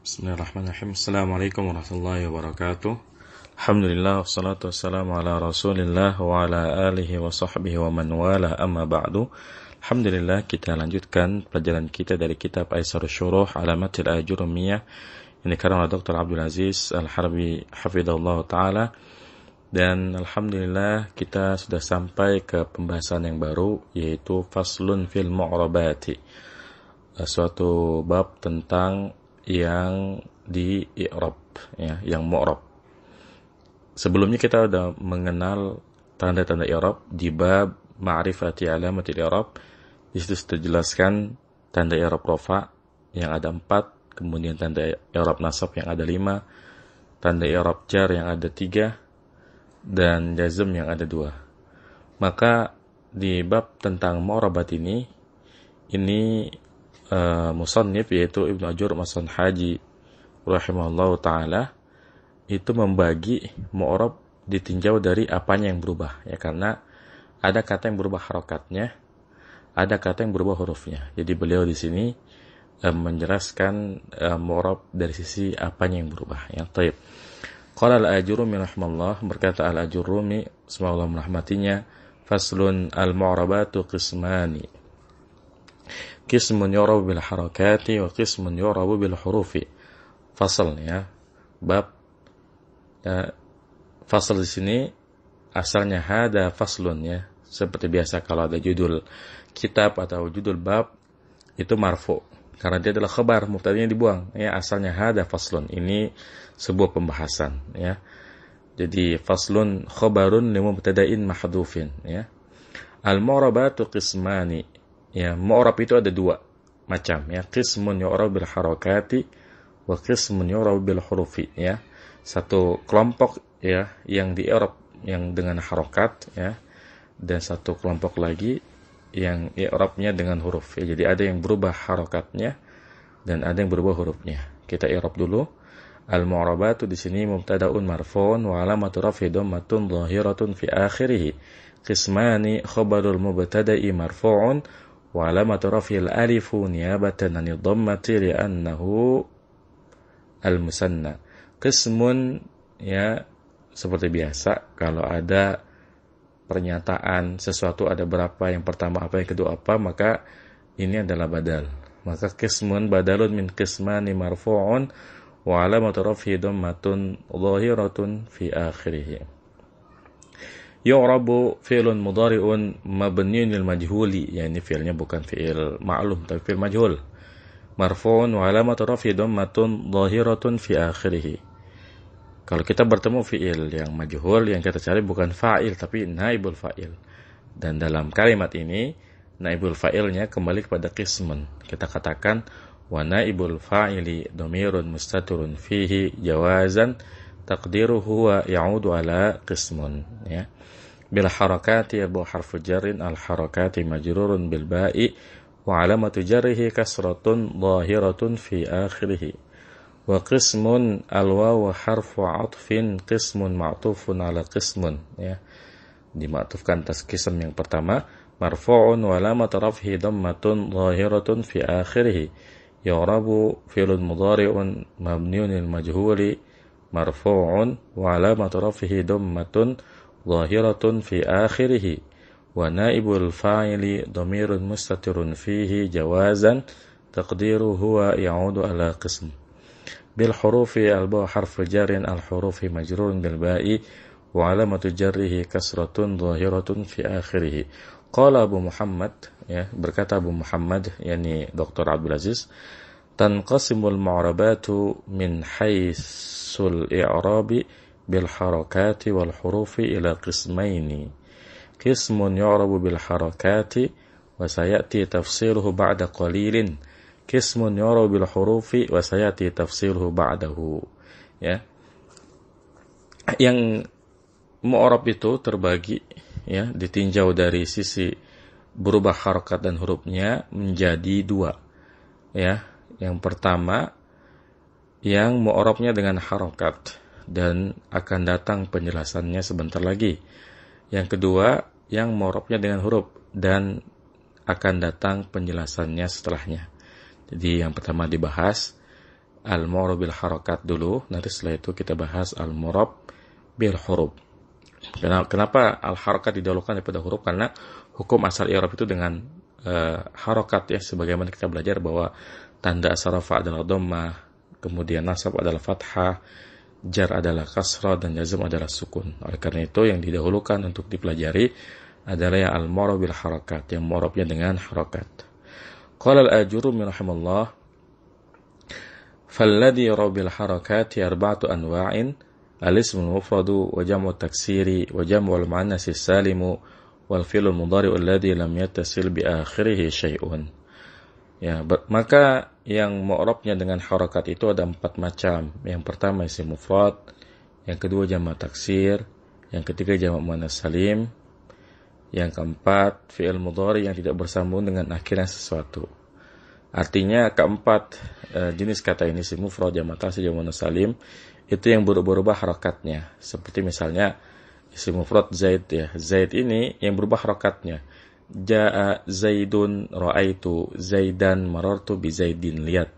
Bismillahirrahmanirrahim. Assalamualaikum warahmatullahi wabarakatuh. Alhamdulillah wassalatu wassalamu ala Rasulillah wa ala alihi wa sahbihi wa man wala, amma ba'du. Alhamdulillah, kita lanjutkan pelajaran kita dari kitab Aisarus Syuruh Alamatil Ajurumiyah yang dikarang oleh Dr. Abdul Aziz Al-Harbi hafizahullah taala. Dan alhamdulillah kita sudah sampai ke pembahasan yang baru, yaitu faslun fil mu'rabati, suatu bab tentang yang di i'rab, ya, yang mu'rab. Sebelumnya kita sudah mengenal tanda-tanda i'rab di bab ma'rifati alamatil i'rab. Di situ sudah jelaskan tanda i'rab rafa yang ada 4, kemudian tanda i'rab nasab yang ada 5, tanda i'rab jar yang ada 3, dan jazm yang ada 2. Maka di bab tentang mu'rabat ini musannif, yaitu Ibnu Ajur Masan Haji rahimahullah ta'ala, itu membagi mu'rab ditinjau dari apanya yang berubah, ya, karena ada kata yang berubah harokatnya, ada kata yang berubah hurufnya. Jadi beliau di sini menjelaskan mu'rab dari sisi apanya yang berubah, ya. Taib. Qala al-Ajurumi rahimahullah, berkata al-Ajurumi, semoga Allah merahmatinya, faslun al-mu'rabatu qismani, qismun yu'rabu bil harakati wa qismun yu'rabu bil hurufi. Fasal, ya, bab, ya, fasal di sini asalnya hada faslun, ya, seperti biasa kalau ada judul kitab atau judul bab itu marfu, karena dia adalah khabar, mubtadanya dibuang, ya, asalnya hada faslun, ini sebuah pembahasan, ya. Jadi faslun khabarun li mubtada'in mahdhufin, ya. Al-mu'rabatu qismani, ya, mu'rab itu ada 2 macam, ya. Qismun yu'rab bil harakati wa qismun yu'rab bil hurufi, ya. Satu kelompok, ya, yang di i'rab yang dengan harokat, ya, dan satu kelompok lagi yang i'rabnya dengan huruf, ya. Jadi ada yang berubah harokatnya dan ada yang berubah hurufnya. Kita i'rab dulu. Al-mu'rabatu di sini mubtada'un marfu'un wa alamatu raf'i dhammatun dhahiratun fi akhirih. Qismani khabarul mubtada'i marfu'un wa alamatu raf'il alifu niyabatan 'anid dhammati li'annahu al-musanna. Qismun, ya, seperti biasa kalau ada pernyataan sesuatu ada berapa, yang pertama apa, yang kedua apa, maka ini adalah badal. Maka qismun badalun min qismani marfu'un wa alamatu raf'i dhammatun dhahiratun fi akhirih. Yu'rabu fi'lun mudhari'un mabniun lil majhuli, yani fi'ilnya bukan fi'il ma'lum tapi fi'il majhul. Marfu'un wa alamatu raf'i dhammatun dhahiratun fi akhirih. Kalau kita bertemu fi'il yang majhul, yang kita cari bukan fa'il tapi naibul fa'il. Dan dalam kalimat ini naibul fa'ilnya kembali kepada qismun. Kita katakan wa naibul fa'ili dhamirun mustatirun fihi jawazan taqdiruhu wa ya'udu ala qismun, ya. Bil harakati abu harfu jarrin, al harakati majrurun bil ba'i wa alamatu jarrihi kasratun dhahiratun fi akhirih. Wa qismun al wawu harfu 'athfin qismun ma'tufun ala qismun, ya. Dimaktufkan atas qism yang pertama, marfu'un wa alamatu raf'ihi dhammatun dhahiratun fi akhirih. Yu'rabu fi'lun mudhari'un mabniun lil majhuli marfu'un wa alamatu raf'ihi dhammatun dhahiratun fi akhirih. Wa naibul fa'ili dhamirun mustatirun fihi jawazan taqdiruhu huwa ya'udu ala qism. Bil hurufi al-ba harfu jarrin, al hurufi majrurun bil ba'i wa alamatu jarrihi kasratun dhahiratun fi akhirih. Qala Abu Muhammad, ya, berkata Abu Muhammad, yani Dr. Abdul Aziz, tanqasimul mu'rabatu min haitsul i'rabi bil harakati wal hurufi ila qismaini. Qismun yu'rabu bil harakati wa sayati tafsiluhu ba'da qalilin. Qismun yu'rabu bil hurufi wa sayati tafsiluhu ba'dahu, ya. Yang mu'rab itu terbagi, ya, ditinjau dari sisi berubah harokat dan hurufnya menjadi 2, ya. Yang pertama yang mu'rabnya dengan harokat dan akan datang penjelasannya sebentar lagi. Yang kedua yang mu'rabnya dengan huruf dan akan datang penjelasannya setelahnya. Jadi yang pertama dibahas al-mu'rab bil harakat dulu, nanti setelah itu kita bahas al-mu'rab bil huruf. Kenapa al-harakat didahulukan daripada huruf? Karena hukum asal i'rab itu dengan harakat ya, sebagaimana kita belajar bahwa tanda asal rafa adalah dhammah, kemudian nasab adalah fathah, jar adalah kasrah, dan jazm adalah sukun. Oleh karena itu yang didahulukan untuk dipelajari adalah yang al-mu'rab bil harakat, yang mu'rabnya dengan harakat. Qala al-Ajurumi rahimallah, falladhi yu'rab bil harakati arba'atu anwa'in, al-ismu al-mufradu wa jam'u taksiri wa jam'u al-mu'annas as-salimu wal fi'lu al-mudhari'u alladhi lam yattasil bi akhirih syai'un. Ya, maka yang mu'rabnya dengan harakat itu ada 4 macam. Yang pertama isim mufrad, yang kedua jamak taksir, yang ketiga jamak muannas salim, yang keempat fi'il mudhari yang tidak bersambung dengan akhirnya sesuatu. Artinya keempat jenis kata ini, isim mufrad, jamak taksir, jamak muannas salim, itu yang berubah-ubah harakatnya. Seperti misalnya isim mufrad Zaid ya. Zaid ini yang berubah harakatnya. Ja'a Zaidun, ra'aitu Zaidan, marartu bi Zaidin, lihat.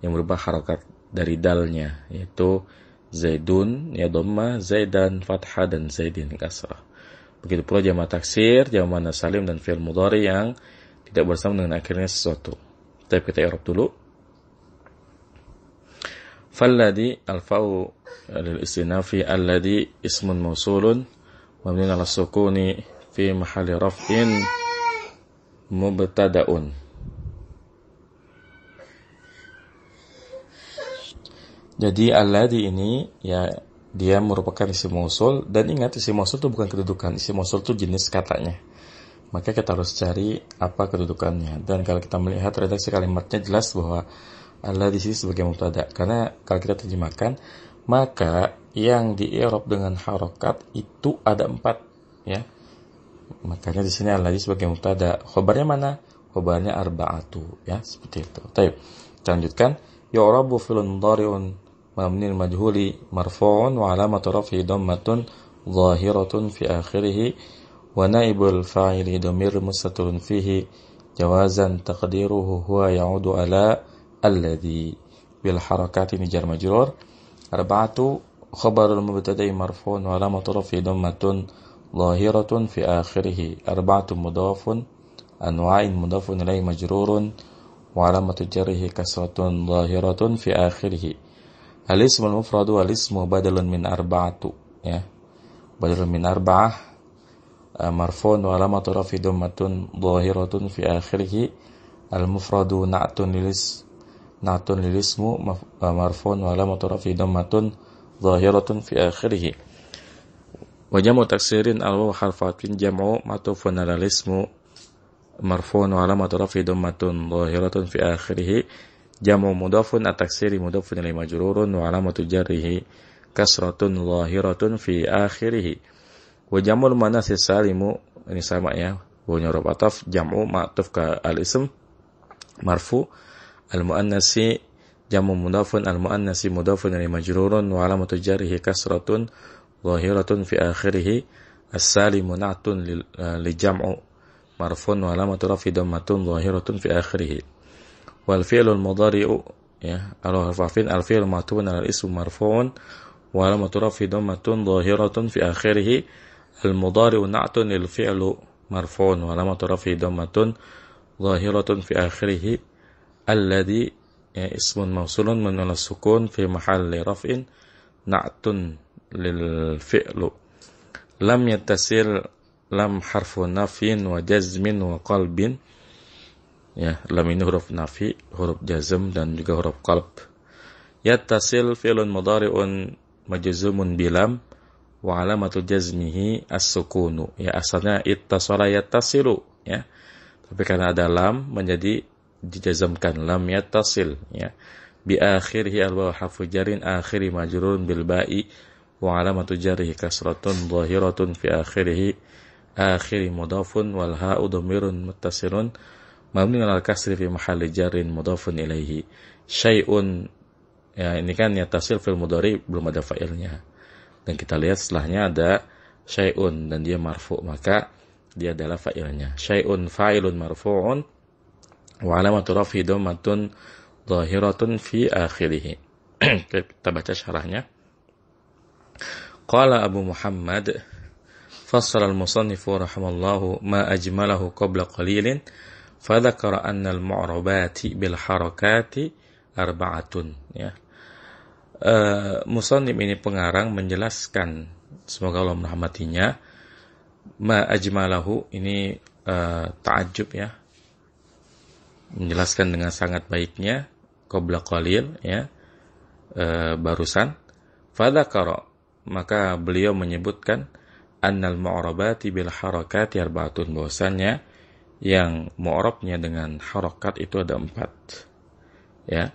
Yang berubah harakat dari dalnya, yaitu Zaidun ya dhamma, Zaidan fathah, dan Zaidin kasrah. Begitu pula jamak taksir, jamak muannas salim, dan fi'il mudhari yang tidak bersambung dengan akhirnya sesuatu. Tapi kita i'rab dulu. Falladhi al-fa'u lil istinafi, alladhi ismun mausulun mabniun ala sukuni fi mahalli raf'in mubtada'un. Jadi alladhi ini ya dia merupakan isim mausul, dan ingat isim mausul itu bukan kedudukan, isim mausul itu jenis katanya. Maka kita harus cari apa kedudukannya. Dan kalau kita melihat redaksi kalimatnya jelas bahwa alladhi di sini sebagai mubtada. Karena kalau kita terjemahkan, maka yang di i'rab dengan harakat itu ada 4 ya. Makanya di sini alladhi sebagai mubtada. Khobarnya mana? Khobarnya arba'atu ya, seperti itu. Baik. Kita lanjutkan. Yu'rabu fi'lun mudhari'un mabniun majhuli marfu'un wa 'alamatu raf'ihi dhammatun dhahiratun fi akhirih wa naibul fa'ili dhamir mustatirun fihi jawazan taqdiruhu huwa ya'udu ala alladhi bil harakati jar majrur. Arba'atu khabarul mubtada'i marfu'un wa 'alamatu raf'ihi dhammatun dhahiratun fi akhirih. Arba'atu mudhafun anwa'in mudhafun ilayhi majrurun wa 'alamatu jarrihi kasratun dhahiratun fi akhirih. Al-ismul mufradu wal ismu badalun min arba'atu ya. Badalun min arba'ah marfu'un wa 'alamatu raf'ihi dhammatun dhahiratun fi akhirih. Al-mufradu na'tun lil ismu marfu'un wa 'alamatu raf'ihi dhammatun dhahiratun fi akhirih. Wa jam'u taksirin al-wawu harfu 'atfin jam'u ma'tufun 'alal ismu marfu'un wa 'alamatu raf'ihi dhammatun dhahiratun fi akhirih. Jam'u mudhafun at-taksiri mudhafun ilaihi majrurun wa 'alamatu jarrihi kasratun dhahiratun fi akhirih. Wa jam'ul muannas salimu ini sama ya. Wa huruf ataf jam'u ma'tuf ka al-ism marfu, al-muannasi jam'u mudhafun, al-muannasi mudhafun ilaihi majrurun wa 'alamatu jarrihi kasratun dhahiratun fi akhirih. As-salimu na'tun li jam'u marfun wa 'alamatu raf'i dhammatun dhahiratun fi akhirih. Wal fi'lul mudhari'u ya al-harfin al-fi'l ma'tufun 'ala al-ism marfu'un wa 'alamatu raf'i dhammatun dhahiratun fi akhirih. Al-mudhari'u na'tun lil fi'lu marfu'un wa 'alamatu raf'i dhammatun dhahiratun fi akhirih. Alladhi ya ismun mawsulun min al-sukun fi mahalli raf'in na'tun lil fi'lu. Lam yattasil lam harfu nafyin wa jazmin wa qalbin ya, lam ini huruf nafi, huruf jazm, dan juga huruf qalb. Yattasil fi'lun mudhari'un majzumun bilam wa 'alamatu jazmihi as-sukunu ya, asalnya ittasala yattasilu ya, tapi karena ada lam menjadi dijazmkan, lam yattasil ya. Bi akhirih al-wawu harfu jarin akhiri majrurun bil ba'i wa 'alamatu jarrihi kasratun dhahiratun fi akhirih. Akhiri mudhafun wal ha'u dhamirun muttasilun mabniun 'alal kasri fi mahalli jarrin mudhafun ilaihi. Syai'un ya, ini kan yattasil fil mudhari belum ada fa'ilnya, dan kita lihat setelahnya ada syai'un dan dia marfu', maka dia adalah fa'ilnya. Syai'un fa'ilun marfu'un wa 'alamatu raf'i dhammatun dhahiratun fi akhirih. Kita baca syarahnya. Qala Abu Muhammad fassara al-musannifu rahimallahu ma ajmalahu qabla qalilin fadzakara anna al-mu'rabati bil harakati arba'atun, ya. Musannif ini pengarang menjelaskan, semoga Allah merahmatinya, ma ajmalahu ini ta'ajjub, ya, menjelaskan dengan sangat baiknya qabla qalil, ya, barusan. Fadzakara, maka beliau menyebutkan annal mu'rabati bil harakati arba'atun, bahwasannya yang mu'rabnya dengan harakat itu ada 4, ya.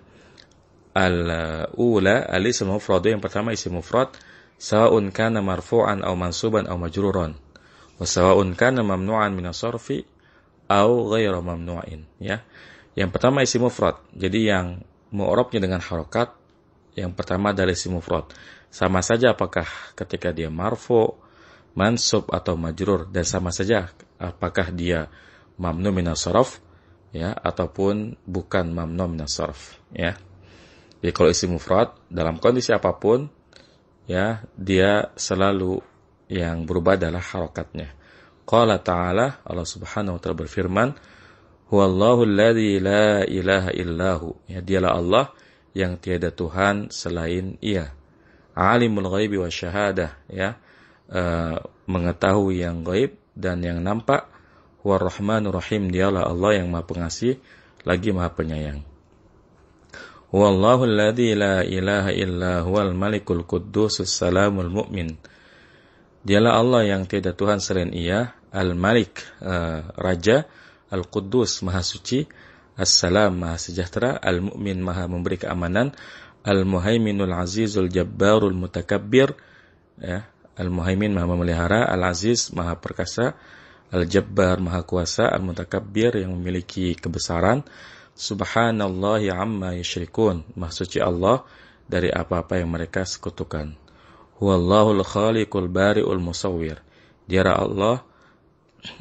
Al-ula al-ism mufrad, yang pertama isim mufrad, sawa'un kana marfu'an aw mansuban aw majruran, wa sawa'un kana mamnu'an min as-sarfi aw ghairu mamnu'in, ya. Yang pertama isim mufrad, jadi yang mu'rabnya dengan harakat, yang pertama adalah isim mufrad. Sama saja apakah ketika dia marfu, mansub atau majrur, dan sama saja apakah dia mamnu min as-sarf, ya, ataupun bukan mamnu min as-sarf, ya. Jadi kalau isim mufrad dalam kondisi apapun, ya, dia selalu yang berubah adalah harakatnya. Qala ta'ala, Allah Subhanahu wa ta'ala berfirman, huwallahu alladzi la ilaha illahu, ya, dialah Allah yang tiada Tuhan selain Ia. Alimul ghaibi wasyahadah, ya, mengetahui yang gaib dan yang nampak. Huwar rahmanur rahim, dialah Allah yang Maha Pengasih lagi Maha Penyayang. Huwallahu alladzi la ilaha illa huwal malikul quddusus salamul mu'min. Dialah Allah yang tiada Tuhan selain Ia, Al-Malik, Raja, Al-Quddus, Maha Suci, As-Salam, Maha Sejahtera, Al-Mu'min, Maha Memberi keamanan, Al-Muhaiminul Azizul Jabbarul Mutakabbir, ya, Al-Muhaimin, Maha Memelihara, Al-Aziz, Maha Perkasa, Al-Jabbar, Maha Kuasa, Al-Mutakabbir, yang memiliki kebesaran. Subhanallahi amma yusyrikun, Maha Suci Allah dari apa-apa yang mereka sekutukan. Huwallahul khaliqul bari'ul musawwir, dialah Allah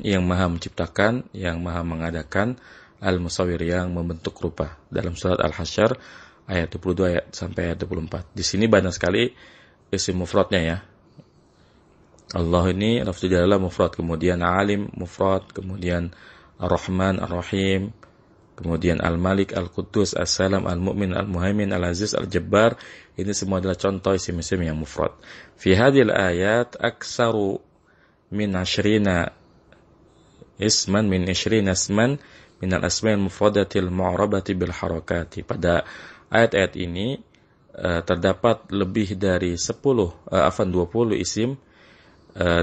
yang Maha menciptakan, yang Maha mengadakan, al-musawwir, yang membentuk rupa. Dalam surat Al-Hasyr ayat 22 ayat sampai ayat 24. Di sini banyak sekali isim mufradnya, ya. Allah ini lafzu jalalah mufrad, kemudian alim mufrad, kemudian ar-Rahman ar-Rahim, kemudian al-Malik, al-Quddus, as-Salam, al-Mu'min, al-Muhaimin, al-Aziz, al-Jabbar. Ini semua adalah contoh isim-isim yang mufrad. Fi hadhil ayat aksaru min 20 isman min 20 isman min al-asma'il mufradatil mu'rabati bil harakati. Pada ayat-ayat ini terdapat lebih dari 20 isim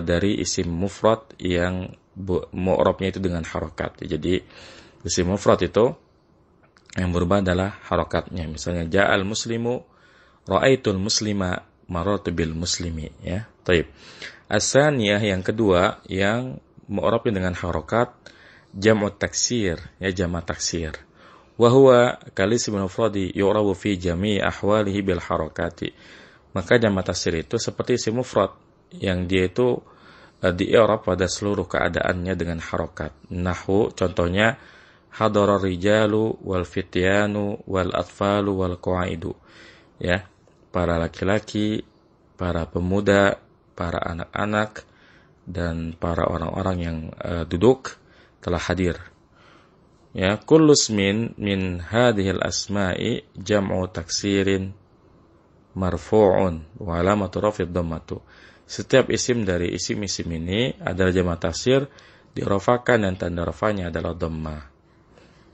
dari isim mufrad yang mu'rabnya itu dengan harakat. Jadi isim mufrad itu yang berubah adalah harakatnya. Misalnya ja'al muslimu, ra'aitul muslima, marartu bil muslimi, ya. Taib. As-saniyah, yang kedua, yang mu'rabnya dengan harakat, jam'u taksir, ya, jama' taksir. Wa huwa kalisim mufradi yu'rabu fi jami'i ahwalihi bil harakati. Maka jama' taksir itu seperti isim mufrad yang dia itu di-i'rab pada seluruh keadaannya dengan harakat. Nahwu, contohnya hadara rijalu wal fityanu wal atfalu wal qaidu, ya, para laki-laki, para pemuda, para anak-anak, dan para orang-orang yang duduk telah hadir. Ya, kullu ismin min hadhil asma'i jam'u taksirin marfu'un wa alamatu raf'id dhammatu. Setiap isim dari isim-isim ini adalah jama' taksir, dirafakan dan tanda rafanya adalah dhammah.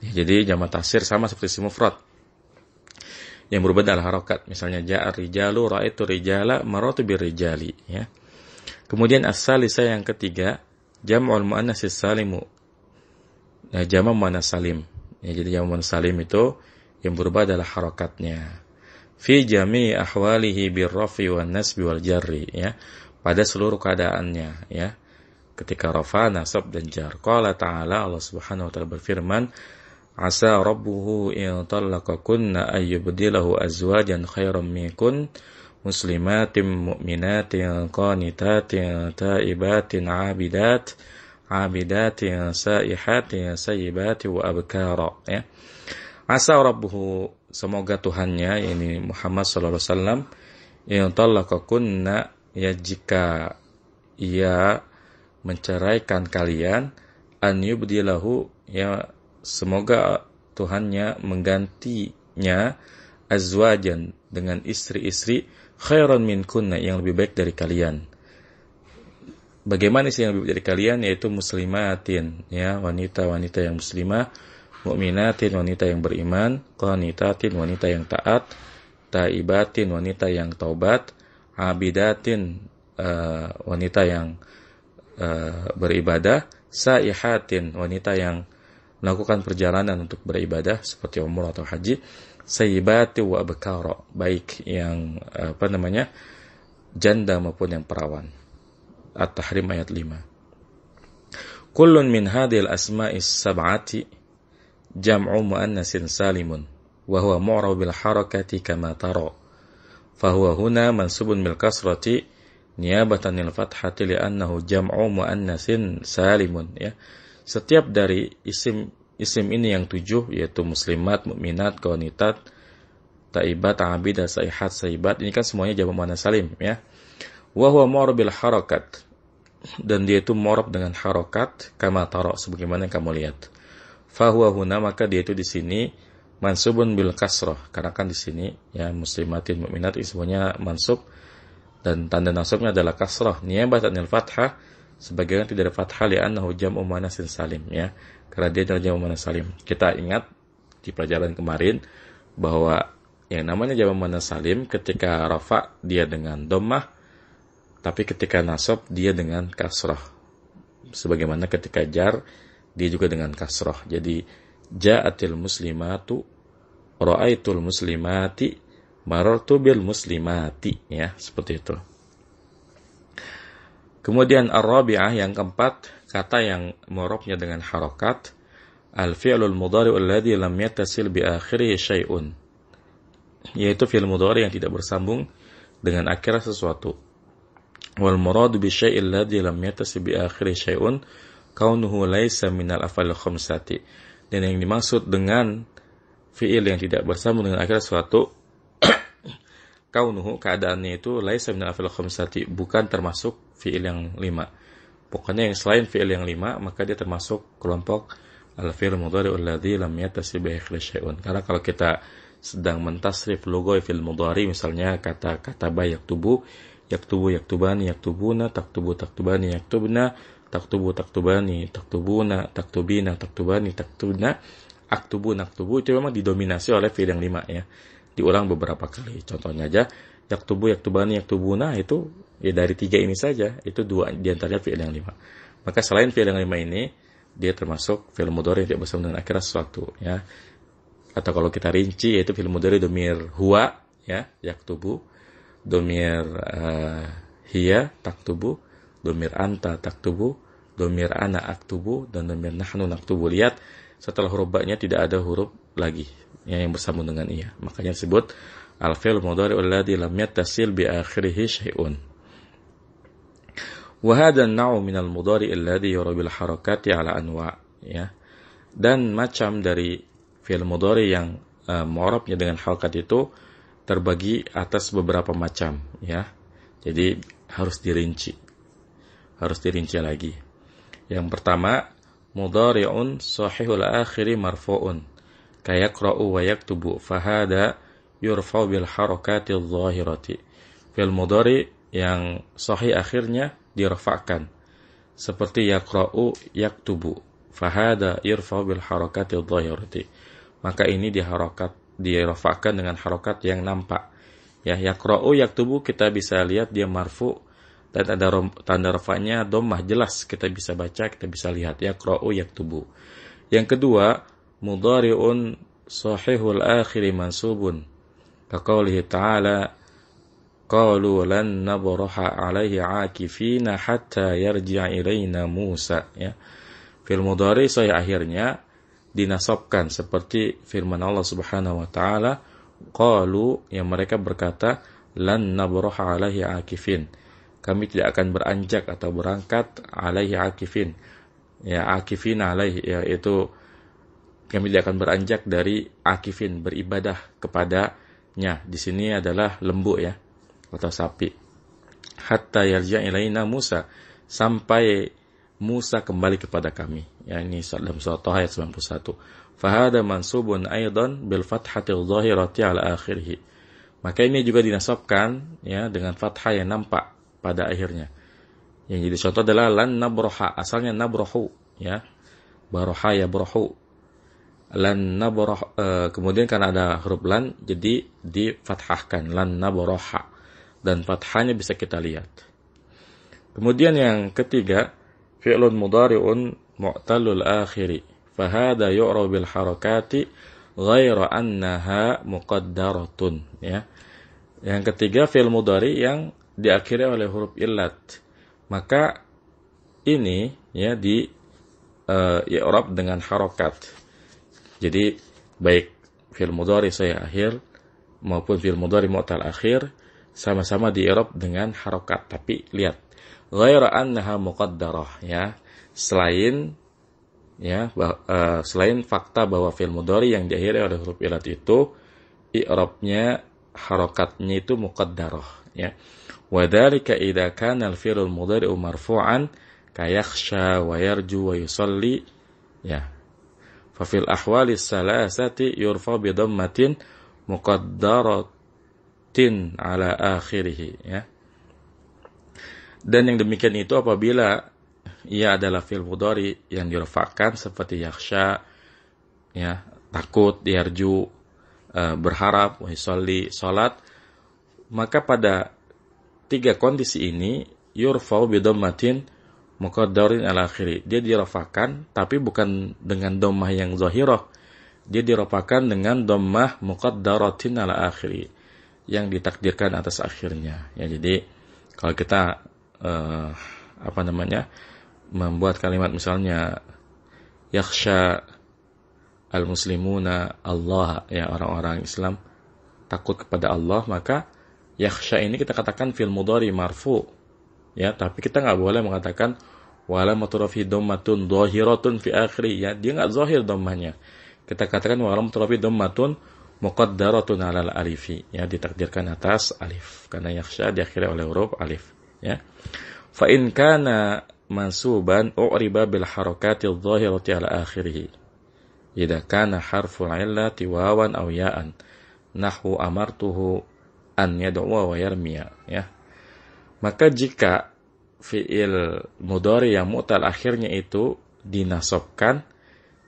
Ya, jadi jama' taksir sama seperti isim mufrad. Yang berubah adalah harakat. Misalnya ja'ar rijalu, ra'aitu rijala, marartu birrijali, ya. Kemudian as-salisah, yang ketiga, jam'ul muannatsis salimu. Nah, jama' muannas salim. Ya, jadi jama' muannas salim itu yang berubah adalah harakatnya. Fi jami' ahwalihi birrafi wan nasbi wal jarri, ya. Pada seluruh keadaannya, ya. Ketika rafa, nasab, dan jar. Qala ta'ala, Allah Subhanahu wa ta'ala berfirman, asa rabbuhu in talaqakunna ayyubdilahu azwajan khairan minkun muslimatin mu'minatin qanitatin taibatin abidatin saihatin sayyibatin wa abkara, ya. Asa rabbuhu, semoga Tuhannya, yakni Muhammad sallallahu alaihi wasallam, yang talaqakunna, ya jika ia menceraikan kalian, an yubdilahu, ya semoga Tuhannya menggantinya azwajan, dengan istri-istri khairan minkunna, yang lebih baik dari kalian. Bagaimana sih yang lebih baik dari kalian? Yaitu muslimatin, ya wanita-wanita yang muslimah, mu'minatin, wanita yang beriman, qanitatin, wanita yang taat, taibatin, wanita yang taubat, abidatin, wanita yang beribadah, saihatin, wanita yang melakukan perjalanan untuk beribadah seperti umrah atau haji, sayyibati wa abkara, baik yang janda maupun yang perawan. At-Tahrim ayat 5. Kullun min hadhil asma'is sab'ati jam'u muannasin salimun wa huwa mu'rab bil harakati kama tara. Fa huwa huna mansubun bil kasrati niyabatan lil fathati li'annahu jam'u muannasin salimun, ya. Setiap dari isim ini yang 7, yaitu muslimat, mukminat, qanitat, taibat, abidah, saihat, saibat, ini kan semuanya jamak muannas salim, ya. Wa huwa mu'rab bil harakat, dan dia itu mu'rab dengan harakat kama tara, sebagaimana yang kamu lihat. Fa huwa huna, maka dia itu di sini mansubun bil kasrah, karena kan di sini ya muslimatin, mukminat semuanya mansub dan tanda nasabnya adalah kasrah, niyabatan anil fathah, sebagaimana tidak ada fathah, li'annahu jam'u muannatsin salim, ya, karena dia adalah jam'u muannas salim. Kita ingat di pelajaran kemarin bahwa yang namanya jam'u muannas salim ketika rafa dia dengan dhammah, tapi ketika nasab dia dengan kasrah. Sebagaimana ketika jar dia juga dengan kasrah. Jadi ja'atil muslimatu, ra'aitul muslimati, marartu bil muslimati, ya, seperti itu. Kemudian ar-rabi'ah, yang keempat, kata yang mu'rabnya dengan harakat, al-fi'lul mudhari'u alladhi lam yattasil bi akhirih syai'un, yaitu fi'il mudhari yang tidak bersambung dengan akhir sesuatu. Wal muradu bi syai'il ladzi lam yattasil bi akhirih syai'un kaunuhu laisa minal af'alil khamsati. Dan yang dimaksud dengan fi'il yang tidak bersambung dengan akhir sesuatu, kaunuhu, keadaannya itu laisa minal af'alil khamsati, bukan termasuk fi'il yang 5. Pokoknya yang selain fi'il yang 5, maka dia termasuk kelompok al-fi'il mudhari'u alladzi lam yattasil bi akhirih syai'un. Karena kalau kita sedang mentasrif lughawi fi'il mudhari, misalnya kata kataba yaktubu, yaktubu yaktubani yaktubuna, taktubu taktubani yaktubna, taktubu taktubani taktubuna, taktubina taktubani taktubna, aktubu naktubu, itu memang didominasi oleh fi'il yang 5, ya. Diulang beberapa kali. Contohnya aja yaktubu yaktubani yaktubuna, itu ya dari 3 ini saja, itu 2 di antaranya fi'il yang 5. Maka selain fi'il yang 5 ini, dia termasuk fi'il mudhari yang tidak bersambung dengan akhir sesuatu, ya. Atau kalau kita rinci, yaitu fi'il mudhari dhamir huwa, ya, yaktubu, dhamir hiya taktubu, dhamir anta taktubu, dhamir ana aktubu, dan dhamir nahnu naktubu. Lihat, setelah huruf ba-nya tidak ada huruf lagi yang bersambung dengan iya. Makanya disebut al-fi'l mudhari alladzi lam yattasil bi akhirih syai'un. Wa hadha an-naw'u min al-mudhari alladzi yura bil harakati ala anwa', ya. Dan macam dari fi'il mudhari yang mu'rabnya dengan harakat itu terbagi atas beberapa macam, ya. Jadi harus dirinci lagi. Yang pertama, mudhari'un sahihul akhiri marfu'un kayaqra'u wa yaktubu, fahada yurfa'u bil harakati adh-dhahirati. Fi'il mudhari yang sahih akhirnya dirafa'kan, seperti yaqra'u yaktubu, fahada yurfa'u bil harakati adh-dhahirati. Maka ini dirafa'kan dengan harokat yang nampak, ya. Yaqra'u yaktubu kita bisa lihat dia marfu dan ada tanda rafa'nya dhammah, jelas kita bisa baca, kita bisa lihat yaqra'u yaktubu. Yang kedua, mudhari'un sahihul akhiri mansubun kaqaulihi ta'ala qalu lan nabraha 'alaihi 'akifina hatta yarji'a ilaina Musa, ya. Fi'il mudhari sahih akhirnya dinasabkan seperti firman Allah Subhanahu wa taala, qalu, yang mereka berkata, lan nabraha 'alaihi 'akifin, kami tidak akan beranjak atau berangkat 'alaihi 'akifin, ya, 'akifin 'alaihi, yaitu kami tidak akan beranjak dari akifin, beribadah kepadanya. Di sini adalah lembu ya, atau sapi. Hatta yarja ilaina Musa, sampai Musa kembali kepada kami. Ya, ini dalam surah Taha ayat 91. Fahada mansubun aidan bil fathati dhahirati ala akhirih. Maka ini juga dinasabkan ya dengan fathah yang nampak pada akhirnya. Yang jadi contoh adalah lan nabroha, asalnya nabrohu ya. Baroha ya brohu. Lan nabroh, kemudian karena ada huruf lan jadi difathahkan lan nabroha, dan fathahnya bisa kita lihat. Kemudian yang ketiga, fi'lun mudhari'un mu'tallul akhiri, fahada yu'rab bil harakati ghaira annaha muqaddaratun ya. Yang ketiga, fi'il mudhari yang diakhiri oleh huruf illat, maka ini ya di i'rab dengan harokat. Jadi baik fi'il mudhari saya akhir maupun fi'il mudhari mu'tal akhir sama-sama di i'rab dengan harokat. Tapi lihat, ghaira annaha muqaddarah ya, selain fakta bahwa fi'il mudhari yang diakhiri oleh huruf illat itu i'rabnya harokatnya itu muqaddarah ya. Wa dzalika idza kana al-fi'lul mudhari'u marfu'an ka yakhsha wa yarju wa yusalli ya. Fa fil ahwali salasati yurfa bi dhammatin muqaddaratin ala akhirih ya. Dan yang demikian itu apabila ia adalah fi'il mudhari yang dirafa'kan seperti yakhsha ya, takut, yarju, berharap, wa yusalli, salat, maka pada tiga kondisi ini yurfa'u bi dhammatin muqaddarin ala akhiri, dia dirafa'kan tapi bukan dengan dhammah yang zahirah, dia dirafa'kan dengan dhammah muqaddaratin ala akhiri, yang ditakdirkan atas akhirnya ya. Jadi kalau kita membuat kalimat misalnya yakhsha al-muslimuna Allah ya, orang-orang Islam takut kepada Allah, maka yakhsha ini kita katakan fil mudhari marfu ya, tapi kita enggak boleh mengatakan wala maturafi dhammatun dhahiratun fi akhiri ya, dia enggak zahir dhammahnya. Kita katakan wala maturafi dhammatun muqaddaratun alal alifi ya, ditakdirkan atas alif karena yakhsha diakhiri oleh huruf alif ya. Fa in kana mansuban u'riba bil harakati adh-dhahirati ala akhirih idza kana harful illati wawan aw ya'an nahwu amartuhu an yad'uwa wa yarmiya ya. Maka jika fi'il mudhari yang mu'tal akhirnya itu dinasabkan,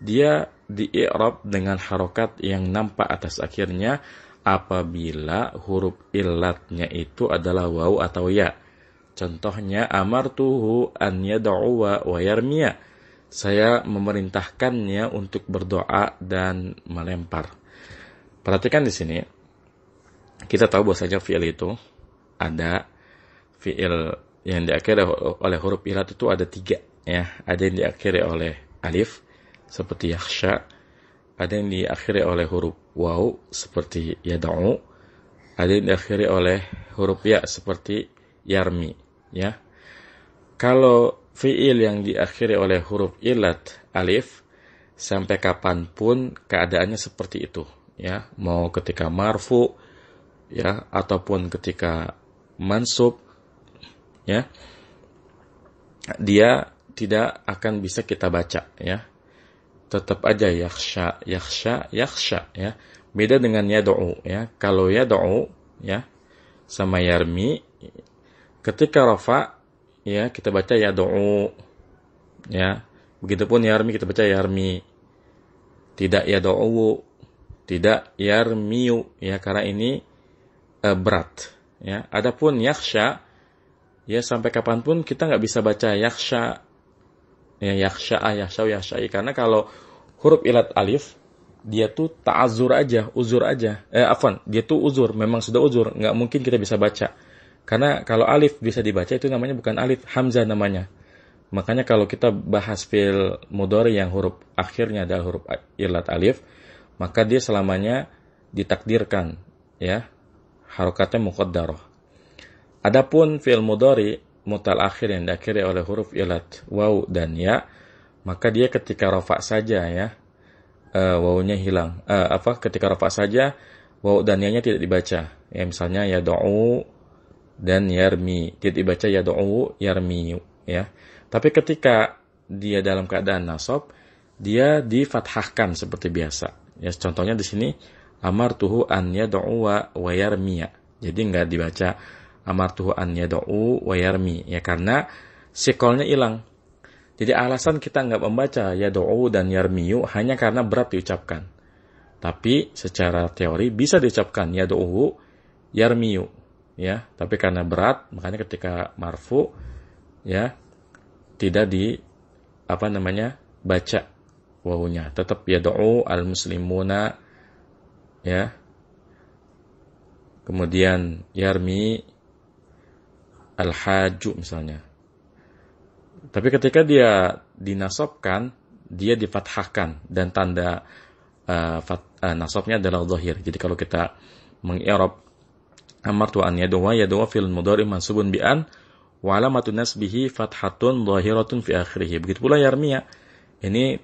dia di-i'rab dengan harokat yang nampak atas akhirnya apabila huruf illatnya itu adalah waw atau ya. Contohnya amartuhu an yad'uwa wa yarmiya, saya memerintahkannya untuk berdoa dan melempar. Perhatikan di sini, kita tahu bahwasanya fi'il itu ada fi'il yang diakhiri oleh huruf illat itu ada tiga ya. Ada yang diakhiri oleh alif seperti yakhsha, ada yang diakhiri oleh huruf waw seperti yad'u, ada yang diakhiri oleh huruf ya seperti yarmi ya. Kalau fi'il yang diakhiri oleh huruf illat alif, sampai kapanpun keadaannya seperti itu ya, mau ketika marfu ya ataupun ketika mansub ya, dia tidak akan bisa kita baca ya, tetap aja yakhsha yakhsha yakhsha ya. Beda dengan yad'u ya. Kalau yad'u ya sama yarmi, ketika rafa ya kita baca yad'u ya, begitupun yarmi kita baca yarmi, tidak yad'u, tidak yarmiu ya, karena ini berat ya. Adapun yakhsha ya, sampai kapanpun kita nggak bisa baca yakhsha ya, yakhsha yakhsha yakhsha, karena kalau huruf illat alif dia tuh ta'azzur aja, uzur aja. Dia tuh uzur, memang sudah uzur, nggak mungkin kita bisa baca. Karena kalau alif bisa dibaca itu namanya bukan alif, hamzah namanya. Makanya kalau kita bahas fi'il mudhari yang huruf akhirnya adalah huruf illat alif, maka dia selamanya ditakdirkan ya, harokatnya muqaddarah. Adapun fi'il mudhari mu'tal akhir yang diakhiri oleh huruf illat waw dan ya, maka dia ketika rafa saja ya, wawunya hilang. Ketika rafa saja wawu dan ya-nya tidak dibaca. Ya misalnya yad'u dan yarmi, tidak dibaca yad'u yarmi, ya. Tapi ketika dia dalam keadaan nasab, dia difathahkan seperti biasa. Ya, contohnya di sini amartuhu an yad'u wa yarmiya. Jadi enggak dibaca amartuhu an yad'u wa yarmi, ya karena sikolnya hilang. Jadi alasan kita enggak membaca yad'u dan yarmiyu hanya karena berat diucapkan. Tapi secara teori bisa diucapkan yad'u yarmiyu, ya. Tapi karena berat, makanya ketika marfu, ya, tidak baca wawunya, tetap yad'u al-muslimuna, ya. Kemudian yarmi al-haju misalnya. Tapi ketika dia dinasabkan, dia difathahkan dan tanda nasabnya adalah dhahir. Jadi kalau kita mengi'rab amartu an yad'u fil mudhari mansubun bi an wa alamatun nasbihi fathatun dhahiratun fi akhirih. Begitu pula yarmiya. Ini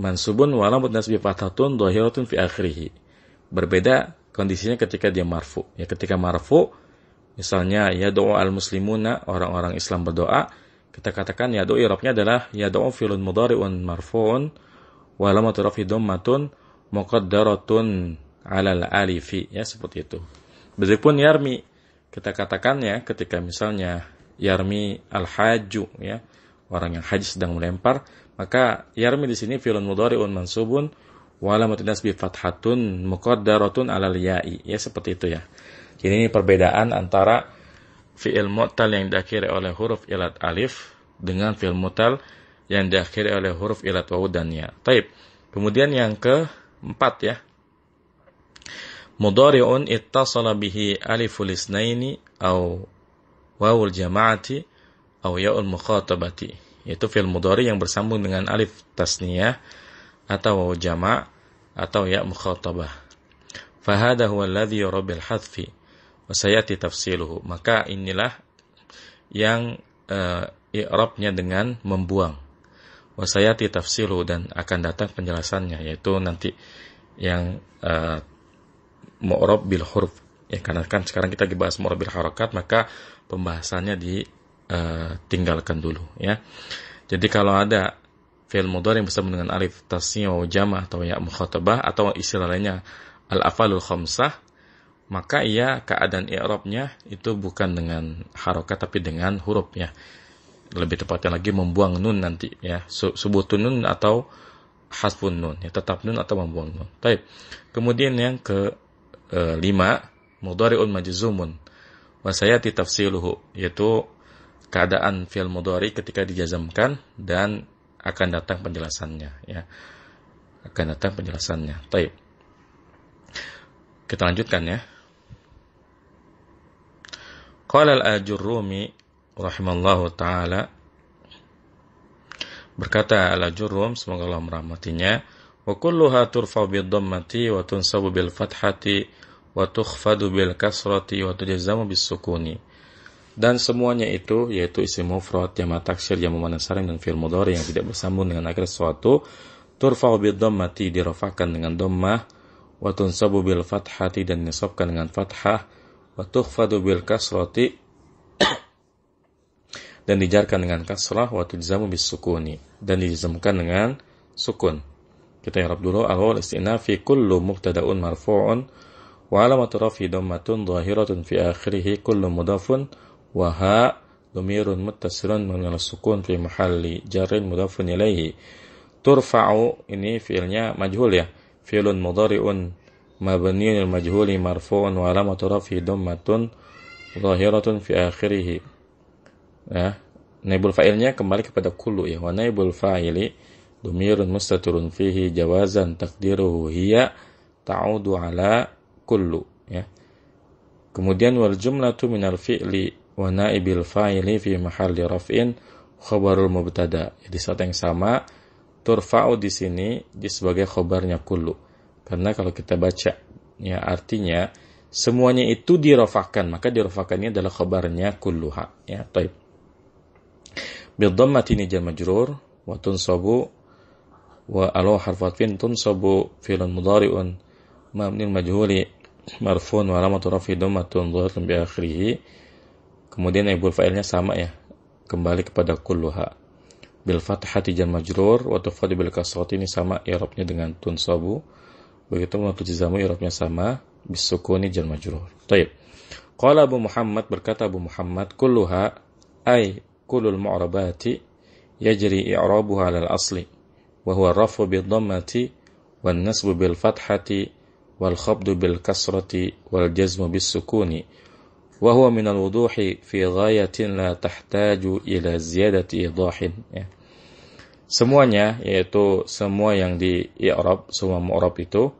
mansubun wa alamatun nasbihi fathatun dhahiratun fi akhirih. Berbeda kondisinya ketika dia marfu. Ya, ketika marfu misalnya yad'u al-muslimuna, orang-orang Islam berdoa, kita katakan yad'u i'rabnya adalah yad'u fi'lun mudhari'un marfu'un wa alamatu raf'i dhammatun muqaddaratun 'alal alifi, ya seperti itu. Begitupun yarmi, kita katakan ya ketika misalnya yarmi al-hajju, ya, orang yang haji sedang melempar, maka yarmi di sini fi'lun mudhari'un mansubun wa alamatu nasbi fathatun muqaddaratun 'alal ya'i, ya seperti itu ya. Jadi ini perbedaan antara fi'il mu'tal yang diakhiri oleh huruf ilat alif dengan fi'il mu'tal yang diakhiri oleh huruf ilat wawu dan ya. Taib. Kemudian yang keempat ya. Mudhari'un ittasala bihi aliful isnaini au wawul jama'ati au ya'ul mukhatabati. Yaitu fi'il mudhari yang bersambung dengan alif tasniyah atau wawu jama' atau ya' mukhatabah. Fahada huwa alladhi yurabil hadfi. Wasayati tafsiluhu. Maka inilah yang i'rabnya dengan membuang. Wasayati tafsiluhu, dan akan datang penjelasannya, yaitu nanti yang mu'rab bil huruf. Ya, karena kan sekarang kita dibahas mu'rab bil harakat, maka pembahasannya ditinggalkan dulu, ya. Jadi kalau ada fi'il mudhari yang bersama dengan alif tasniyah wa jama' atau ya mukhatabah atau istilah lainnya al-af'alul khamsah, maka keadaan i'rabnya itu bukan dengan harokat tapi dengan huruf, ya. Lebih tepatnya lagi membuang nun nanti, ya. Subutun nun atau hasfun nun, ya, tetap nun atau membuang nun. Baik. Kemudian yang ke-5, mudhari'un majzumun wa sayati tafsiluhu, yaitu keadaan fi'il mudhari ketika dijazamkan dan akan datang penjelasannya, ya. Akan datang penjelasannya. Baik. Kita lanjutkan ya. Qala al-Ajurrumi rahimallahu ta'ala, berkata al-Ajurrum, semoga Allah merahmatinya, wa kulluha turfa'u bid-dhammati wa tunsabu bil fathati wa tukhfadu bil kasrati wa tujazzamu bis sukuni. Dan semuanya itu, yaitu isim mufrad, jamak taksir, jamak muannas salim, dan fi'il mudhari yang tidak bersambung dengan akhir sesuatu, turfa'u bid-dhammati, dirafa'kan dengan dhammah, wa tunsabu bil fathati, dan disabkan dengan fathah, wa tukhfadu bil kasrati, dan dijarkan dengan kasrah, wa tujzamu bis sukuni, dan dijazmkan dengan sukun. Kita i'rab dulu. Al-wawu istinafi kullu mubtada'un marfu'un wa alamatu raf'i dhammatun dhahiratun fi akhirih kullu mudhafun wa ha dhamirun muttasilun min al-sukun fi mahalli jarrin mudhafun ilaihi. Turfa'u, ini fi'ilnya majhul, ya. Fi'lun mudhari'un mabniun al-majhuli marfu'un wa alamatu raf'i dhammatun dhahiratun fi akhirih. Ya, naibul fa'ilnya kembali kepada kullu, ya. Wa naibul fa'ili dhamirun mustatirun fihi jawazan taqdiruhu hiya ta'udu ala kullu, ya. Kemudian wal jumlatu minal fi'li wa naibil fa'ili fi mahalli raf'in khabarul mubtada. Di saat yang sama turfa'u di sini sebagai khabarnya kullu. Karena kalau kita baca, ya, artinya semuanya itu dirafa'kan, maka dirafa'kannya adalah khabarnya kulluha, ya. Baik. Bil dhammati ini jar majrur wa tunsabu wa alo harfu atfin tunsabu fi'lun mudhari'un mabniun majhuli marfu'un wa alamatu raf'i dhammatun dhahiratun bi akhirih. Kemudian ibul fa'ilnya sama ya, kembali kepada kulluha bil fathati jan majrur wa tufadi bil kasrati, ini sama i'rabnya dengan tunsabu. Begitu menurut jazamu i'rabnya sama bis sukuni jan majrur. Baik. Qala Abu Muhammad, berkata Abu Muhammad, kulluha ay kullul mu'rabati yajri i'rabuha 'ala al-asli wa huwa ar-raf'u bid-dhammati wan nasbu bil fathati wal khabdu bil kasrati wal jazmu bis sukuni wa huwa min al-wuduhi fi ghayatin la tahtaju ila ziyadati idahin, ya. Semuanya, yaitu semua yang di i'rab, semua mu'rab itu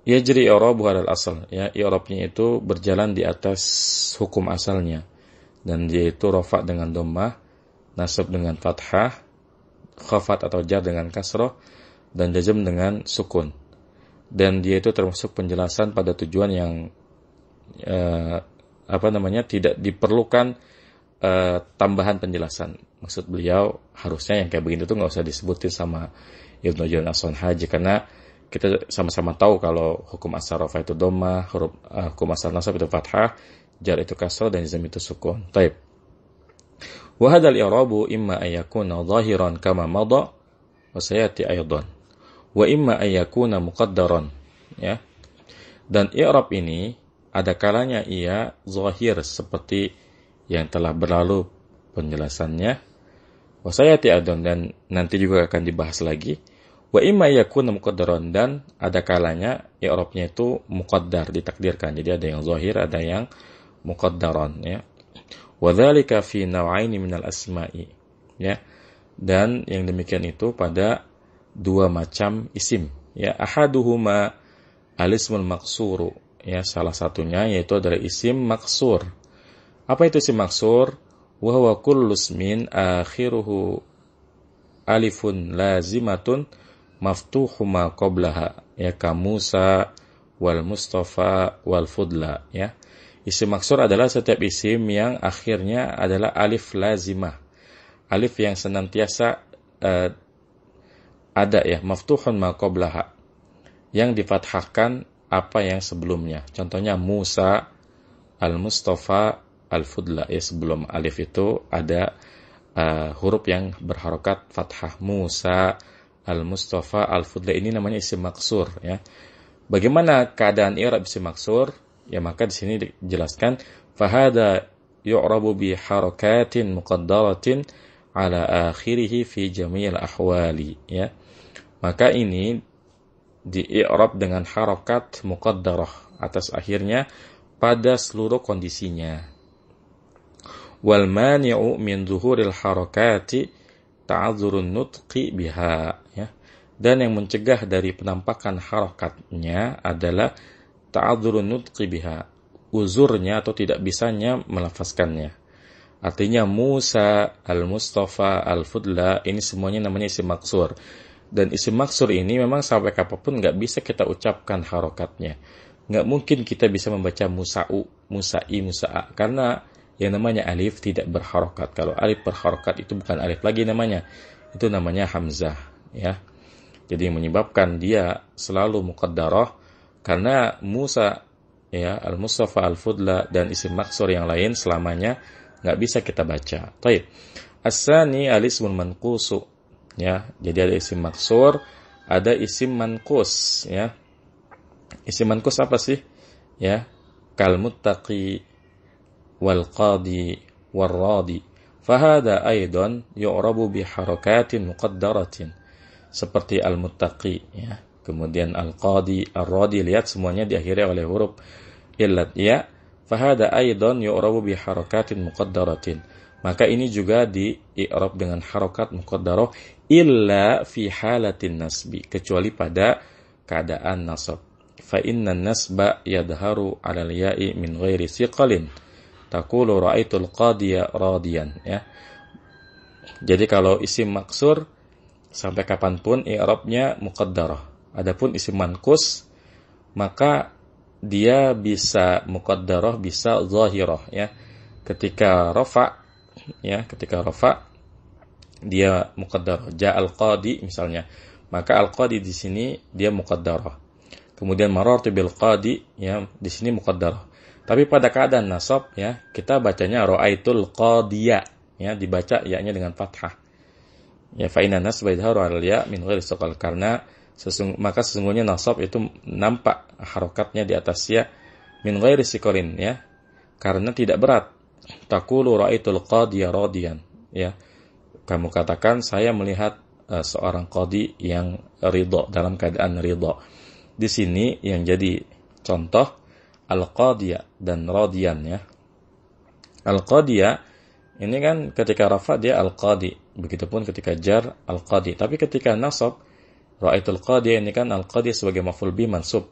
yajri i'rabuha 'ala al-asl, ya, i'rabnya itu berjalan di atas hukum asalnya, dan dia itu rafa dengan dhammah, nasab dengan fathah, khafat atau jar dengan kasrah, dan jazm dengan sukun. Dan dia itu termasuk penjelasan pada tujuan yang tidak diperlukan tambahan penjelasan. Maksud beliau harusnya yang kayak begini tuh nggak usah disebutin sama Ibnu Hajar Al-Asqalani, karena kita sama-sama tahu kalau hukum asal rafa itu dhammah, hukum asal nasab itu fathah, jar itu kasrah, dan jazm itu sukun. Taib. Wa hadzal i'rabu imma an yakuna dhahiran kama madha wa sayati aidan wa imma an yakuna muqaddaran, ya. Dan i'rab ini ada kalanya ia zahir seperti yang telah berlalu penjelasannya, wa sayati aidan, dan nanti juga akan dibahas lagi, wa imma yakuna muqaddaran, dan ada kalanya i'rabnya itu muqaddar, ditakdirkan. Jadi ada yang zahir, ada yang muqaddaran, ya. Wa dzalika fi naw'aini minal asma'i, ya. Dan yang demikian itu pada dua macam isim, ya. Ahaduhuma al-ismul maqsuru, ya, salah satunya yaitu adalah isim maksur. Apa itu isim maksur? Wa huwa kullu ismin akhiruhu alifun lazimatun maftuhu ma qablaha, ya, ka Musa wal Mustafa wal Fudla, ya. Isim maksur adalah setiap isim yang akhirnya adalah alif lazimah, alif yang senantiasa ada, ya, maftuhun ma qablaha, yang difathahkan apa yang sebelumnya. Contohnya Musa, Al-Mustafa, Al-Fudla, ya, sebelum alif itu ada huruf yang berharokat fathah. Musa, Al-Mustafa, Al-Fudla, ini namanya isim maksur, ya. Bagaimana keadaan i'rab isim maksur? Ya, maka di sini dijelaskan fahada yu'rabu bi harakatin muqaddaratin ala akhirih fi jami'il ahwali, ya. Maka ini di-i'rab dengan harakat muqaddarah atas akhirnya pada seluruh kondisinya. Wal mani'u min zuhuril harakati ta'adzurun nutqi biha, ya. Dan yang mencegah dari penampakan harakatnya adalah ta'adzurun nutqi biha, uzurnya atau tidak bisanya melafazkannya. Artinya Musa, Al-Mustafa, Al-Fudla, ini semuanya namanya isim maksur. Dan isim maksur ini memang sampai kapanpun nggak bisa kita ucapkan harokatnya. Nggak mungkin kita bisa membaca Musa'u, Musa'i, Musa'a, karena yang namanya alif tidak berharokat. Kalau alif berharokat itu bukan alif lagi namanya, itu namanya hamzah, ya. Jadi yang menyebabkan dia selalu muqaddarah karena Musa, ya, Al-Mustafa, Al-Fudla, dan isim maksur yang lain selamanya nggak bisa kita baca. Taib. As-sani al-ismul manqusu, ya. Jadi ada isim maksur, ada isim manqus, ya. Isim manqus apa sih? Ya, kal muttaqi wal qadi wal radi. Fahada aidan yu'rabu bi harakatin muqaddaratin. Seperti al-muttaqi, ya. Kemudian al-qadi, ar-radi, lihat semuanya diakhiri oleh huruf illat, ya. Fahada aidan yu'rabu bi harakatin muqaddaratin. Maka ini juga di-i'rab dengan harakat muqaddarah illa fi halatin nasbi, kecuali pada keadaan nasab. Fa inna nasba yadharu 'ala al-ya'i min ghairi siqalin. Taqulu ra'aitul qadiya radiyan, ya. Jadi kalau isim maksur sampai kapanpun i'rabnya muqaddarah. Adapun isim manqus maka dia bisa muqaddarah, bisa zahirah, ya. Ketika rafa, ya, ketika rafa dia muqaddarah. Ja'al qadi misalnya, Maka al-qadi di sini dia muqaddarah. Kemudian marartu bil qadi, ya, di sini muqaddarah. Tapi pada keadaan nasab, ya, kita bacanya ra'aitul qadiya, ya, dibaca ya-nya dengan fathah. Ya, fa inna nasba idharu al ya min ghairi istiqal, karena maka sesungguhnya nasab itu nampak harokatnya di atas ya min ghairi istiqalin, ya, karena tidak berat. Taqulu ra'aitul qadiya radiyan, ya. Kamu katakan saya melihat seorang qadi yang ridha, dalam keadaan ridha. Di sini yang jadi contoh al-qadiyah dan radiyan, ya. Al-qadiyah ini kan ketika rafa dia al-qadi, begitupun ketika jar al-qadi. Tapi ketika nasab ra'aitul qadiyah, ini kan al-qadi sebagai maf'ul bi mansub.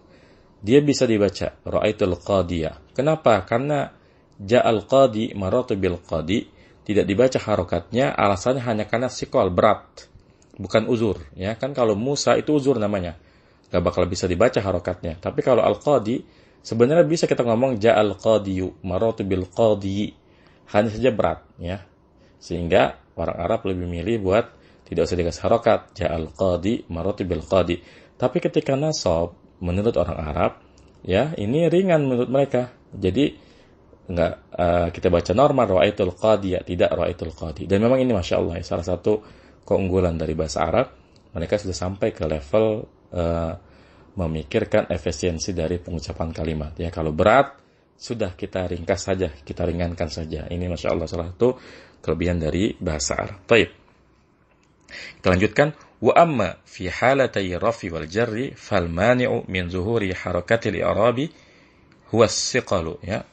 Dia bisa dibaca ra'aitul qadiyah. Kenapa? Karena ja'al qadi maratu bil qadi tidak dibaca harokatnya, alasannya hanya karena siqal, berat, bukan uzur, ya kan. Kalau Musa itu uzur namanya, gak bakal bisa dibaca harokatnya. Tapi kalau al-qadi sebenarnya bisa kita ngomong ja'al qadiyu maratu bil qadi, hanya saja berat, ya. Sehingga orang Arab lebih milih buat tidak usah dikasih harokat, ja'al qadi maratu bil qadi. Tapi ketika nasab menurut orang Arab, ya, ini ringan menurut mereka. Jadi enggak kita baca normal ra'aitul qadiyah, tidak ra'aitul qadi. Dan memang ini Masya Allah, ya, salah satu keunggulan dari bahasa Arab. Mereka sudah sampai ke level memikirkan efisiensi dari pengucapan kalimat, ya. Kalau berat sudah kita ringkas saja, kita ringankan saja. Ini Masya Allah salah satu kelebihan dari bahasa Arab. Baik, kita lanjutkan. Wa amma fi halatai rafi wal jarri fal mani'u min zuhuri harakatil i'rabi huwa as-siqalu, ya.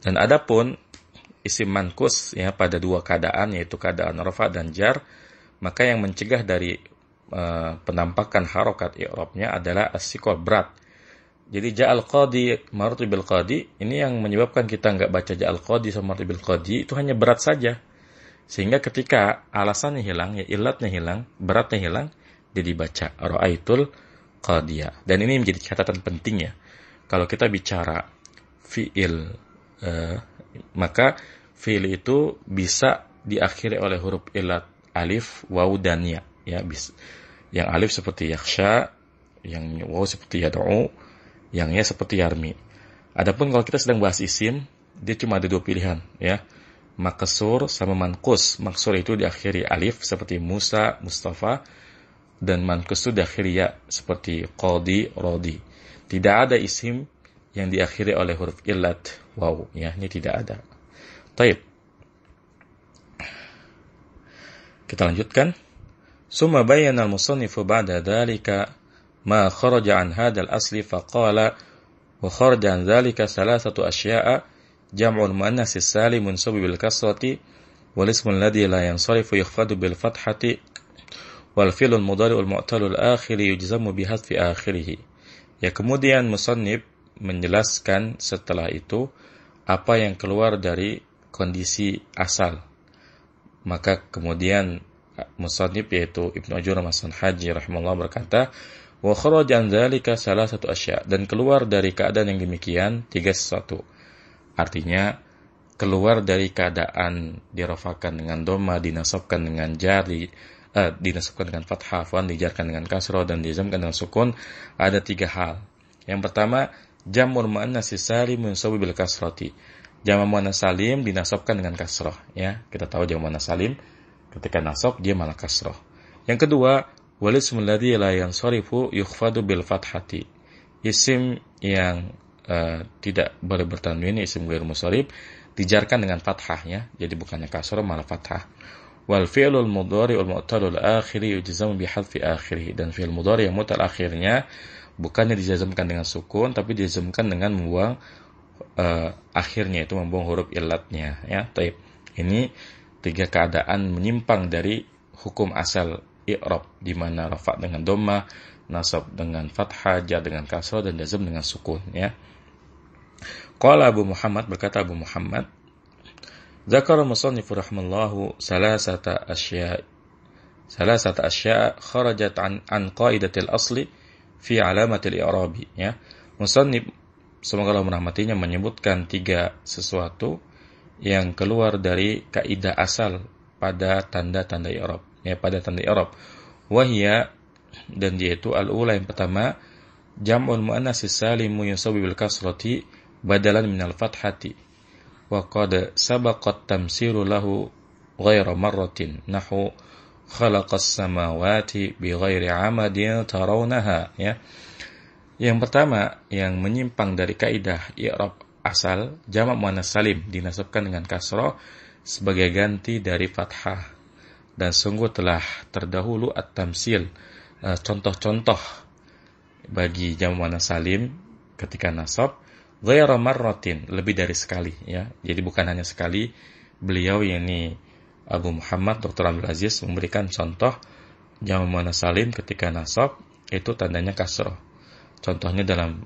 Dan adapun isim mankus, ya, pada dua keadaan, yaitu keadaan rafa dan jar, maka yang mencegah dari penampakan harokat i'rabnya adalah as-siqal, berat. Jadi ja'al qadi maratu bil qadi, ini yang menyebabkan kita enggak baca ja'al qadi sama maratu bil qadi, itu hanya berat saja. Sehingga ketika alasannya hilang, ya, ilatnya hilang, beratnya hilang, dia dibaca ra'aitul qadiyah. Dan ini menjadi catatan penting, ya. Kalau kita bicara fi'il, maka fi'il itu bisa diakhiri oleh huruf ilat, alif, waw, dan ya. Ya, yang alif seperti yakhsha, yang waw seperti yad'u, yang ya seperti yarmi. Adapun kalau kita sedang bahas isim, dia cuma ada dua pilihan, ya. Maksur sama manqus. Maksur itu diakhiri alif seperti Musa, Mustafa, dan manqus itu diakhiri ya seperti qadi, rodi. Tidak ada isim yang diakhiri oleh huruf illat, waw, ya, ini tidak ada. Taib. Kita lanjutkan. Summa bayyana al-musannifu ba'da dhalika ma kharaja an hadha al-asli faqala wa kharaja an dhalika thalathatu asya'a jam'ul muannas as-salim mansub bil kasrati wal ismu alladhi la yansarifu yukhfadu bil fathati wal fi'lu al-mudhari' al-mu'tal al-akhir yujzamu bi hadfi akhirih. Ya, kemudian musannif menjelaskan setelah itu apa yang keluar dari kondisi asal. Maka kemudian musannif, yaitu Ibnu Ajur Masan Haji rahimahullah, berkata wa kharaja an dzalika salasatu asya', dan keluar dari keadaan yang demikian tiga sesuatu. Artinya keluar dari keadaan dirafakan dengan dhamma, dinasabkan dengan jari, dinasabkan dengan fathah, dijarkan dengan kasrah, dan dijazmkan dengan sukun, ada tiga hal. Yang pertama, jam'ul muannas salim mansub bil kasrati. Jama' muannas salim dinasabkan dengan kasrah, ya. Kita tahu jama' muannas salim ketika nasab dia malah kasrah. Yang kedua, wal ismul ladzi la yansarifu yukhfadu bil fathati. Isim yang tidak boleh bertanwin, isim ghair munsharif, dijarkan dengan fathah, ya. Jadi bukannya kasrah malah fathah. Wal fi'lul mudhari' wal mu'talul akhiri yujzamu bi hadfi akhirih. Dan fi'il mudhari' yang mu'tal akhirnya bukannya dijazmkan dengan sukun, tapi dijazmkan dengan membuang akhirnya, itu membuang huruf illatnya, ya. Taib. Ini tiga keadaan menyimpang dari hukum asal i'rab, di mana rafa dengan dhamma, nasab dengan fathah, jar dengan kasrah, dan jazm dengan sukun, ya. Qala Abu Muhammad, berkata Abu Muhammad, Zakara musannif rahimallahu salasata asya' kharajat an qaidatil asli fi alamatil i'rabi, ya. Musannif, semoga Allah merahmatinya, menyebutkan tiga sesuatu yang keluar dari kaidah asal pada tanda-tanda i'rab, ya, pada tanda i'rab. Wahia, dan yaitu al-ula yang pertama jam'ul muannats salimu yunsabu bil kasrati badalan minal fathati wa qad sabaqat tamsilu lahu ghayra marratin nahu khalaqas samawati bi ghairi amadin tarawnaha, ya. Yang pertama yang menyimpang dari kaidah i'rab asal jamak muannats salim dinasabkan dengan kasrah sebagai ganti dari fathah, dan sungguh telah terdahulu at-tamsil, contoh-contoh bagi jamak muannats salim ketika nasab ghairu marratin, lebih dari sekali, ya. Jadi bukan hanya sekali. Beliau yakni Abu Muhammad Dr. Abdul Aziz memberikan contoh jamak muannats salim ketika nasab itu tandanya kasrah. Contohnya dalam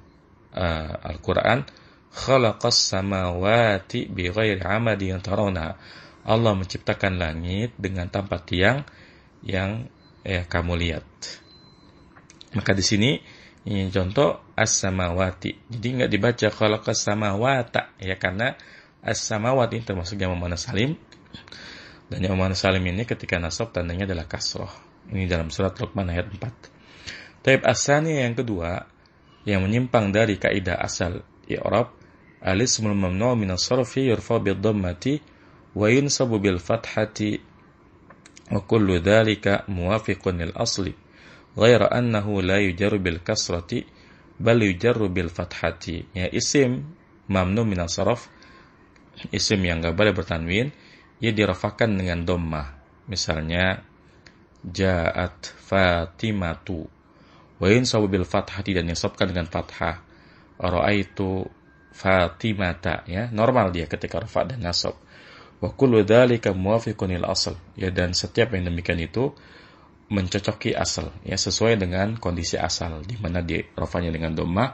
Al-Qur'an, khalaqas samawati bighairi amadin tarawna. Allah menciptakan langit dengan tanpa tiang yang kamu lihat. Maka di sini ini contoh as-samawati. Jadi enggak dibaca khalaqas samawata, ya, karena as-samawati ini termasuk jamak muannats salim. Dan jamak muannats salim ini ketika nasab tandanya adalah kasrah. Ini dalam surat Luqman ayat 4. Taib as-sani yang kedua yang menyimpang dari kaidah asal i'rab, al-ismul mamnu' min as-sarfi yurfa bid-dhammati wa yunsabu bil fathati wa kullu dhalika muwafiqun lil asli ghaira annahu la yujarru bil kasrati bal yujarru bil fathati. Ya, isim mamnu' min as-sarf, isim yang enggak boleh bertanwin, ia dirafakan dengan dhammah. Misalnya ja'at Fatimatu, wa yunsabu bil fathati, dan disabkan dengan fathah. Ra'aitu Fatimata, ya, normal dia ketika rafa dan nasab. Wa kullu dzalika muwafiqun lil asl, ya, dan setiap yang demikian itu mencocoki asal, ya, sesuai dengan kondisi asal di mana di rafanya dengan dhammah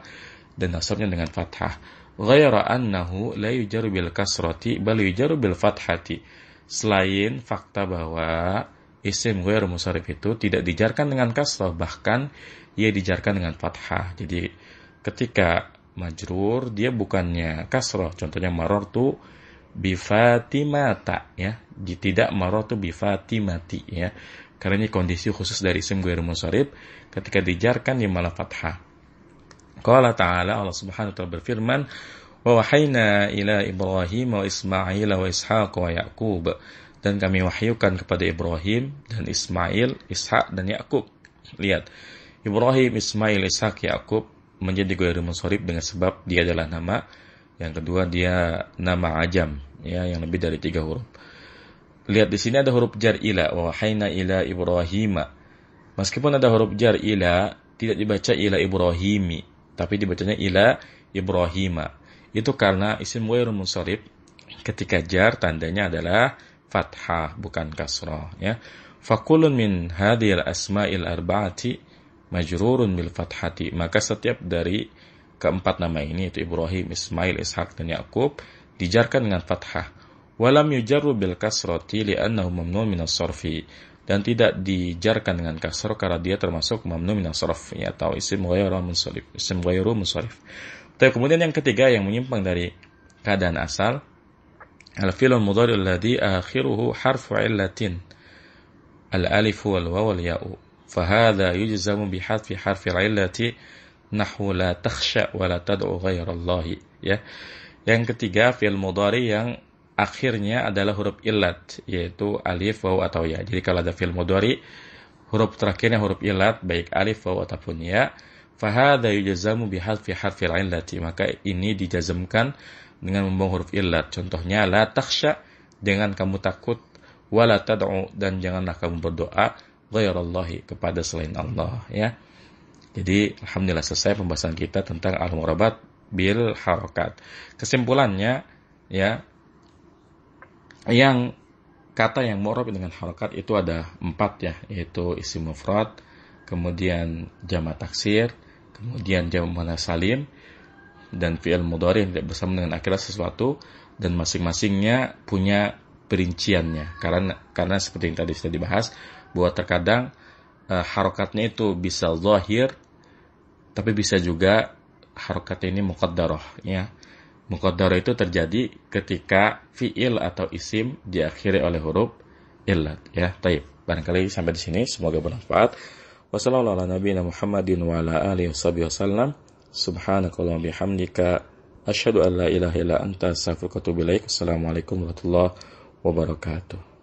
dan nasabnya dengan fathah. Ghaira annahu la yujarru bil kasrati bal yujarru bil fathati. Selain fakta bahwa isim ghairu munsharif itu tidak dijarkan dengan kasrah, bahkan ia dijarkan dengan fathah. Jadi ketika majrur dia bukannya kasrah, contohnya marartu bi Fatimata, ya, tidak marartu bi Fatimati, ya, karena ini kondisi khusus dari isim ghairu munsharif, ketika dijarkan dia malah fathah. Qala ta'ala, Allah Subhanahu wa ta'ala berfirman, wa wahayna ila Ibrahim wa Ismail wa Ishaq wa Yaqub, dan kami wahyukan kepada Ibrahim dan Ismail, Ishak dan Yakub. Lihat, Ibrahim, Ismail, Ishak, Yakub menjadi ghairu munsharif dengan sebab dia adalah nama. Yang kedua, dia nama ajam, ya, yang lebih dari 3 huruf. Lihat di sini ada huruf jar ila, wa wahayna ila Ibrahim. Meskipun ada huruf jar ila, tidak dibaca ila Ibrahimi, tapi dibacanya ila Ibrahim. Itu karena isim ghairu munsharif ketika jar tandanya adalah fathah, bukan kasrah, ya. Fakulun min hadhil asma'il arba'ati majrurun bil fathati. Maka setiap dari keempat nama ini, yaitu Ibrahim, Ismail, Ishak dan Yakub, dijarkan dengan fathah. Walam yujarru bil kasrati li'annahu mamnu' min as-sarfi, dan tidak dijarkan dengan kasrah karena dia termasuk mamnu' min as-sarf, ya, atau isim ghairu munsharif, isim ghairu munsharif. Tapi kemudian yang ketiga yang menyimpang dari keadaan asal, al-fi'lul mudhari' alladhi akhiruhu harfu 'illatin al-alif wal waw wal ya'u, fa hadha yujzamu bi hadfi harfi al-'illati nahwu la takhsha wa la tad'u ghayra Allah, ya. Yang ketiga, fi'il mudhari yang akhirnya adalah huruf illat, yaitu alif, waw atau ya. Jadi kalau ada fi'il mudhari huruf terakhirnya huruf illat, baik alif, waw ataupun ya, fa hadha yujzamu bi hadfi harfi al-'illati, maka ini dijazmkan dengan membuang huruf illat. Contohnya la takhsha, jangan kamu takut, wala tad'u, dan janganlah kamu berdoa ghairallahi, kepada selain Allah, ya. Jadi alhamdulillah selesai pembahasan kita tentang al-mu'rabat bil harakat. Kesimpulannya, ya, yang kata yang mu'rab dengan harakat itu ada 4, ya, yaitu isim mufrad, kemudian jamak taksir, kemudian jamak muannats salim, dan fi'il mudhari yang tidak bersama dengan akhirat sesuatu, dan masing-masingnya punya perinciannya. Karena seperti yang tadi sudah dibahas, bahwa terkadang harokatnya itu bisa zahir, tapi bisa juga harokat ini muqaddarah, ya. Muqaddarah itu terjadi ketika fi'il atau isim diakhiri oleh huruf illat, ya. Baik, barangkali sampai di sini semoga bermanfaat. Wassallallahu ala nabiyina Muhammadin wa ala alihi wasallam. Subhanakallahumma bihamdika asyhadu an la ilaha illa anta astaghfiruka wa atubu ilaik. Assalamualaikum warahmatullahi wabarakatuh.